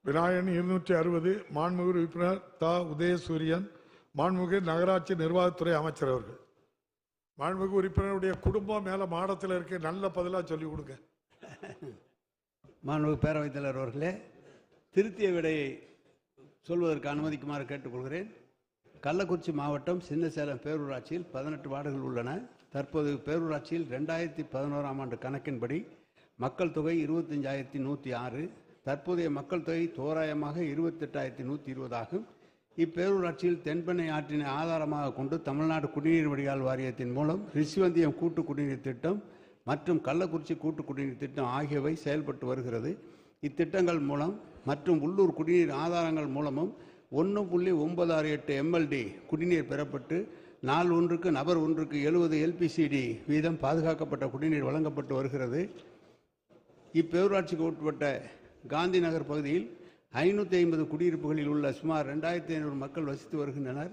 விநாயகன் 260 மாண்புமிகு உறுப்பினர் தா உதயசூரியன் மாண்புமிகு நகராட்சி நிர்வாகத்துறை அமைச்சர் அவர்கள். மாண்புமிகு உறுப்பினருடைய குடும்பம் மேல மாடத்தில் இருக்க, நல்ல பதிலா சொல்லி கொடுங்க. மாண்புமிகு பேரவைத் தலைவர் அவர்களே, திருத்திய விடையை சொல்வதற்கு அனுமதிக்குமாறு கேட்டுக்கொள்கிறேன். கள்ளக்குறிச்சி மாவட்டம் சின்னசேலம் பேரூராட்சியில் 18 வார்டுகள் உள்ளன. தற்போது பேரூராட்சியில் 2011ஆம் ஆண்டு கணக்கின்படி மக்கள் தொகை 25,106. தற்போதைய மக்கள் தொகை தோராயமாக 28,120 ஆகும். இப்பேரூராட்சியில் தென்பெண்ணை ஆற்றினை ஆதாரமாக கொண்டு தமிழ்நாடு குடிநீர் வடிகால் வாரியத்தின் மூலம் ரிஷிவந்தியம் கூட்டு குடிநீர் திட்டம் மற்றும் கள்ளக்குறிச்சி கூட்டு குடிநீர் திட்டம் ஆகியவை செயல்பட்டு வருகிறது. இத்திட்டங்கள் மூலம் மற்றும் உள்ளூர் குடிநீர் ஆதாரங்கள் மூலமும் 1.968 MLD குடிநீர் பெறப்பட்டு நாள் ஒன்றுக்கு நபர் ஒன்றுக்கு 70 LPCD வீதம் பாதுகாக்கப்பட்ட குடிநீர் வழங்கப்பட்டு வருகிறது. இப்பேரூராட்சிக்கு உட்பட்ட காந்தி நகர் பகுதியில் 550 குடியிருப்புகளில் உள்ள சுமார் 2,500 மக்கள் வசித்து வருகின்றனர்.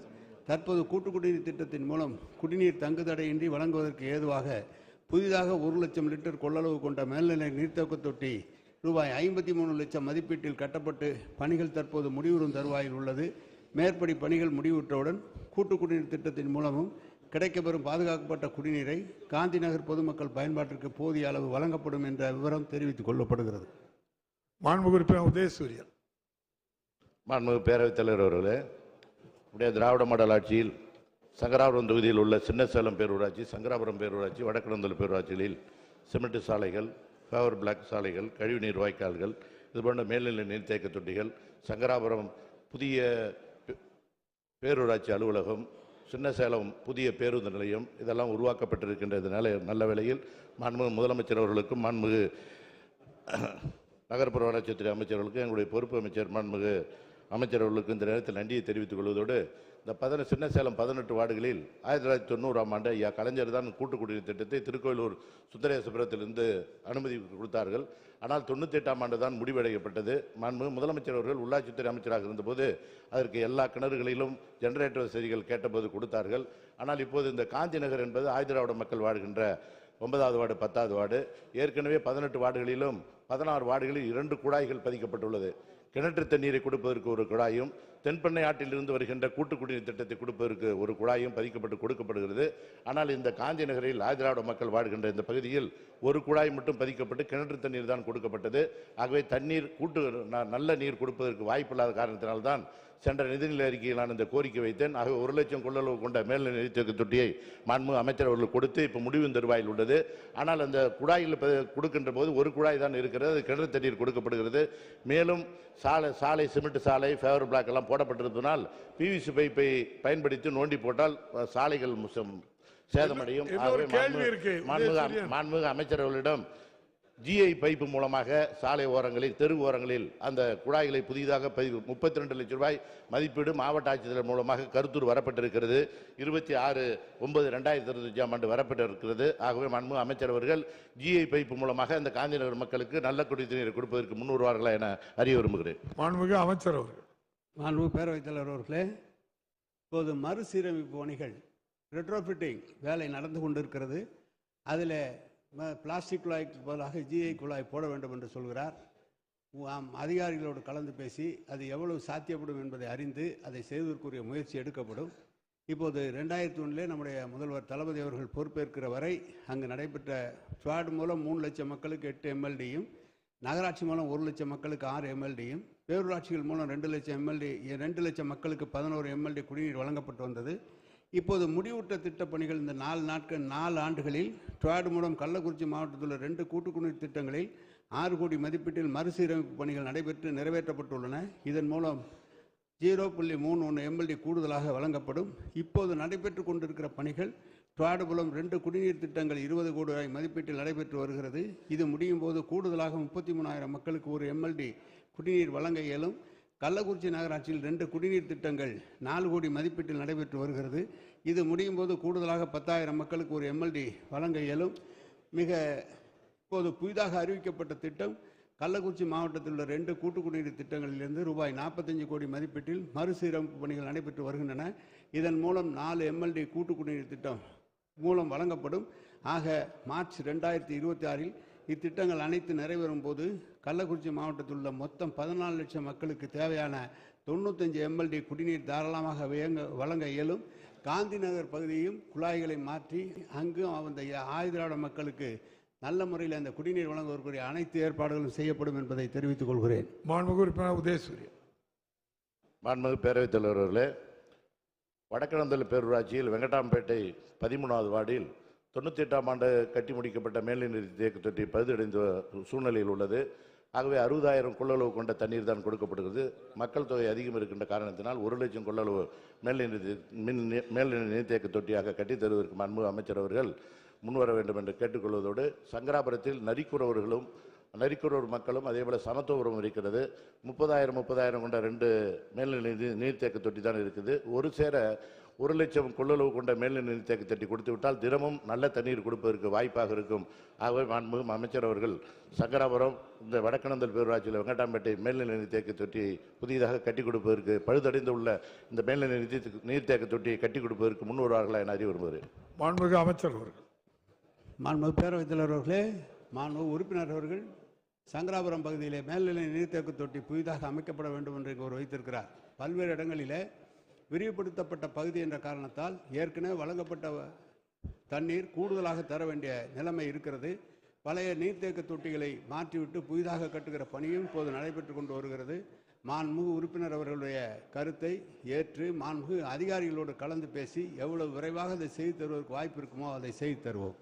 தற்போது கூட்டு குடிநீர் திட்டத்தின் மூலம் குடிநீர் தங்குதடையின்றி வழங்குவதற்கு ஏதுவாக புதிதாக 1 லட்சம் லிட்டர் கொள்ளளவு கொண்ட மேல்நிலை நீர்த்தேக்க தொட்டி ரூபாய் 53 லட்சம் மதிப்பீட்டில் கட்டப்பட்டு பணிகள் தற்போது முடிவுறும் தருவாயில் உள்ளது. மேற்படி பணிகள் முடிவுற்றவுடன் கூட்டு குடிநீர் திட்டத்தின் மூலமும் கிடைக்கப்பெறும் பாதுகாக்கப்பட்ட குடிநீரை காந்தி நகர் பொதுமக்கள் பயன்பாட்டிற்கு போதிய அளவு வழங்கப்படும் என்ற விவரம் தெரிவித்துக் கொள்ளப்படுகிறது. மாண்புமிகு உறுப்பினர் உதயசூரியன். மாண்புமிகு பேரவைத் தலைவர் அவர்களே, திராவிட மாடல் ஆட்சியில் சங்கராபுரம் தொகுதியில் உள்ள சின்னசேலம் பேரூராட்சி, சங்கராபுரம் பேரூராட்சி, வடக்கடந்தல் பேரூராட்சிகளில் சிமெண்ட் சாலைகள், ஃபேவர் பிளாக் சாலைகள், கழிவுநீர் வாய்க்கால்கள், இதுபோன்ற மேல்நிலை நீர்த்தேக்க தொட்டிகள், சங்கராபுரம் புதிய பேரூராட்சி அலுவலகம், சின்னசேலம் புதிய பேருந்து நிலையம் இதெல்லாம் உருவாக்கப்பட்டிருக்கின்றதுனால நல்ல வேளையில் மாண்புமிகு முதலமைச்சர் அவர்களுக்கும் மாண்புமிகு நகர்ப்புற வளர்ச்சித்துறை அமைச்சர்களுக்கும் எங்களுடைய பொறுப்பு அமைச்சர் மாண்புமிகு அமைச்சர் அவர்களுக்கு இந்த நேரத்தில் நன்றியை தெரிவித்துக் கொள்வதோடு, இந்த சின்னசேலம் 18 வார்டுகளில் 1990ஆம் ஆண்டு ஐயா கலைஞர் தான் கூட்டு குடிநீர் திட்டத்தை திருக்கோயிலூர் சுந்தரேசபுரத்திலிருந்து அனுமதி கொடுத்தார்கள். ஆனால் 98ஆம் ஆண்டு தான் முடிவடையப்பட்டது. மாண்புமிகு முதலமைச்சர் அவர்கள் உள்ளாட்சித்துறை அமைச்சராக இருந்தபோது அதற்கு எல்லா கிணறுகளிலும் ஜெனரேட்டர் வசதிகள் கேட்டபோது கொடுத்தார்கள். ஆனால் இப்போது இந்த காந்தி நகர் என்பது ஆதிதிராவிட மக்கள் வாழ்கின்ற 9வது வார்டு 10வது வார்டு, ஏற்கனவே 18 வார்டுகளிலும் 16 வார்டுகளில் 2 குழாய்கள் பதிக்கப்பட்டுள்ளது. கிணற்று தண்ணீரை கொடுப்பதற்கு ஒரு குழாயும், தென்பெண்ணை ஆற்றிலிருந்து வருகின்ற கூட்டு குடிநீர் திட்டத்தை கொடுப்பதற்கு ஒரு குழாயும் பதிக்கப்பட்டு கொடுக்கப்படுகிறது. ஆனால் இந்த காந்தி நகரில் ஆதிதிராவிட மக்கள் வாழ்கின்ற இந்த பகுதியில் ஒரு குழாய் மட்டும் பதிக்கப்பட்டு கிணற்று தண்ணீர் தான் கொடுக்கப்பட்டது. ஆகவே தண்ணீர் நல்ல நீர் கொடுப்பதற்கு வாய்ப்பில்லாத காரணத்தினால்தான் சென்ற நிதிநிலை அறிக்கையில் நான் இந்த கோரிக்கை வைத்தேன். ஆகவே 1 லட்சம் கொள்ளளவு கொண்ட மேல்நிலை நீர்த்தேக்க தொட்டியை மாண்புமிகு அமைச்சர் அவர்கள் கொடுத்து இப்போ முடிவின் தருவாயில் உள்ளது. ஆனால் அந்த குழாயில் கொடுக்கின்ற போது ஒரு குழாய் தான் இருக்கிறது, அது கிணறு தண்ணீர் கொடுக்கப்படுகிறது. மேலும் சாலை சிமெண்ட் சாலை, ஃபேவர் பிளாக் எல்லாம் போடப்பட்டிருப்பதனால் PVC பைப்பை பயன்படுத்தி நோண்டி போட்டால் சாலைகள் சேதமடையும். மாண்புமிகு அமைச்சர் அவர்களிடம் GI பைப்பு மூலமாக சாலை ஓரங்களில், தெரு ஓரங்களில் அந்த குழாய்களை புதிதாக 32 லட்சம் ரூபாய் மதிப்பீடு மாவட்ட ஆட்சித்தலைவர் மூலமாக கருத்தூர் வரப்பட்டிருக்கிறது. 26/9/2025ஆம் ஆண்டு வரப்பட்டிருக்கிறது. ஆகவே மாண்புமிகு அமைச்சர் அவர்கள் GI பைப்பு மூலமாக அந்த காந்திநகர் மக்களுக்கு நல்ல குடிநீரை கொடுப்பதற்கு முன்வருவார்களா என அறிய விரும்புகிறேன். மாண்புமிகு அமைச்சர் அவர்கள். மாண்புமிகு பேரவைத் தலைவர் அவர்களே, இப்போது மறுசீரமைப்பு பணிகள் ரெட்ரோஃபிட்டிங் வேலை நடந்து கொண்டிருக்கிறது. அதில் பிளாஸ்டிக் குழாய்க்கு பதிலாக GI குழாய் போட வேண்டும் என்று சொல்கிறார். அதிகாரிகளோடு கலந்து பேசி அது எவ்வளவு சாத்தியப்படும் என்பதை அறிந்து அதை செய்வதற்குரிய முயற்சி எடுக்கப்படும். இப்போது 2001 நம்முடைய முதல்வர் தளபதி அவர்கள் பொறுப்பேற்கிற வரை அங்கு நடைபெற்ற ஸ்வாட் மூலம் 3 லட்சம் மக்களுக்கு 8 MLDயும், நகராட்சி மூலம் 1 லட்சம் மக்களுக்கு 6 MLDயும், பேரூராட்சிகள் மூலம் 2 லட்சம் மக்களுக்கு 11 MLD குடிநீர் வழங்கப்பட்டு வந்தது. இப்போது முடிவுற்ற திட்டப்பணிகள் இந்த 4 ஆண்டுகளில் ஸ்வாட் மூலம் கள்ளக்குறிச்சி மாவட்டத்தில் உள்ள 2 கூட்டு குடிநீர் திட்டங்களில் 6 கோடி மதிப்பீட்டில் மறுசீரமைப்பு பணிகள் நடைபெற்று நிறைவேற்றப்பட்டுள்ளன. இதன் மூலம் 0.31 MLD கூடுதலாக வழங்கப்படும். இப்போது நடைபெற்று கொண்டிருக்கிற பணிகள் ஸ்வாட் மூலம் 2 குடிநீர் திட்டங்கள் 20 கோடி ரூபாய் மதிப்பீட்டில் நடைபெற்று வருகிறது. இது முடியும் போது கூடுதலாக 33,000 மக்களுக்கு 1 MLD குடிநீர் வழங்க இயலும். கள்ளக்குறிச்சி நகராட்சியில் 2 குடிநீர் திட்டங்கள் 4 கோடி மதிப்பீட்டில் நடைபெற்று வருகிறது. இது முடியும் போது கூடுதலாக 10,000 மக்களுக்கு 1 MLD வழங்க இயலும். இப்போது புதிதாக அறிவிக்கப்பட்ட திட்டம் கள்ளக்குறிச்சி மாவட்டத்தில் உள்ள 2 கூட்டு குடிநீர் திட்டங்களிலிருந்து ரூபாய் 45 கோடி மதிப்பீட்டில் மறுசீரமைப்பு பணிகள் நடைபெற்று வருகின்றன. இதன் மூலம் 4 MLD கூட்டு குடிநீர் திட்டம் மூலம் வழங்கப்படும். ஆக மார்ச் 2026 இத்திட்டங்கள் அனைத்து நிறைவேறும் போது கள்ளக்குறிச்சி மாவட்டத்தில் உள்ள மொத்தம் 14 லட்சம் மக்களுக்கு தேவையான 95 MLD குடிநீர் தாராளமாக வழங்க இயலும். காந்தி நகர் பகுதியும் குழாய்களை மாற்றி அங்கும் அந்த ஆயுதிராவிட மக்களுக்கு நல்ல முறையில் அந்த குடிநீர் வழங்குவதற்குரிய அனைத்து ஏற்பாடுகளும் செய்யப்படும் என்பதை தெரிவித்துக் கொள்கிறேன். மாண்புமிகு உறுப்பினர் உதயசூரியன். மாண்புமிகு பேரவைத் தலைவர் அவர்களே, வடக்கணந்தல் பேரூராட்சியில் வெங்கடாம்பேட்டை 13வது வார்டில் 98ஆம் ஆண்டு கட்டி முடிக்கப்பட்ட மேல்நீர் தேக்க தொட்டி பழுதடைந்த சூழ்நிலையில் உள்ளது. ஆகவே 60,000 கொள்ளளவு கொண்ட தண்ணீர் தான் கொடுக்கப்படுகிறது. மக்கள் தொகை அதிகம் இருக்கின்ற காரணத்தினால் 1 லட்சம் கொள்ளளவு மேல்நீர் நீர்த்தேக்க தொட்டியாக கட்டித் தருவதற்கு மாண்புமிகு அமைச்சர் அவர்கள் முன்வர வேண்டும் என்று கேட்டுக்கொள்வதோடு, சங்கராபுரத்தில் நரிக்குறவர் மக்களும் அதேபோல சமத்துவபுரம் இருக்கிறது. 30,000 கொண்ட 2 மேல்நிலை நீர்த்தேக்க தொட்டி தான் இருக்குது. ஒரு சேர 1 லட்சம் கொள்ளளவு கொண்ட மேல்நிலை நீர்த்தேக்க தொட்டி கொடுத்து விட்டால் தினமும் நல்ல தண்ணீர் கொடுப்பதற்கு வாய்ப்பாக இருக்கும். ஆகவே மாண்புமிகு அமைச்சர் அவர்கள் சங்கராபுரம் இந்த வடக்கணந்தல் பேரூராட்சியில் வெங்கடாம்பேட்டை மேல்நிலை நீர்த்தேக்க தொட்டியை புதிதாக கட்டி கொடுப்பதற்கு பழுதடைந்து உள்ள இந்த மேல்நிலை நீர்த்தேக்க தொட்டியை கட்டி கொடுப்பதற்கு முன் வருவார்களா என அறிய விரும்புகிறேன். மாண்புமிகு அமைச்சர் அவர்கள். மாண்புமிகு பேரவைத் தலைவர் அவர்களே, மாண்புமிகு உறுப்பினர் அவர்கள் சங்கராபுரம் பகுதியிலே மேல்நிலை நீர்த்தேக்க தொட்டி புதிதாக அமைக்கப்பட வேண்டும் என்று ஒரு வைத்திருக்கிறார். பல்வேறு இடங்களிலே விரிவுபடுத்தப்பட்ட பகுதி என்ற காரணத்தால் ஏற்கனவே வழங்கப்பட்ட தண்ணீர் கூடுதலாக தர வேண்டிய நிலைமை இருக்கிறது. பழைய நீர்த்தேக்க தொட்டிகளை மாற்றிவிட்டு புதிதாக கட்டுகிற பணியும் இப்போது நடைபெற்று கொண்டு வருகிறது. மாண்புமிகு உறுப்பினர் அவர்களுடைய கருத்தை ஏற்று மாண்புமிகு அதிகாரிகளோடு கலந்து பேசி எவ்வளவு விரைவாக அதை செய்து தருவதற்கு வாய்ப்பு இருக்குமோ அதை செய்து தருவோம்.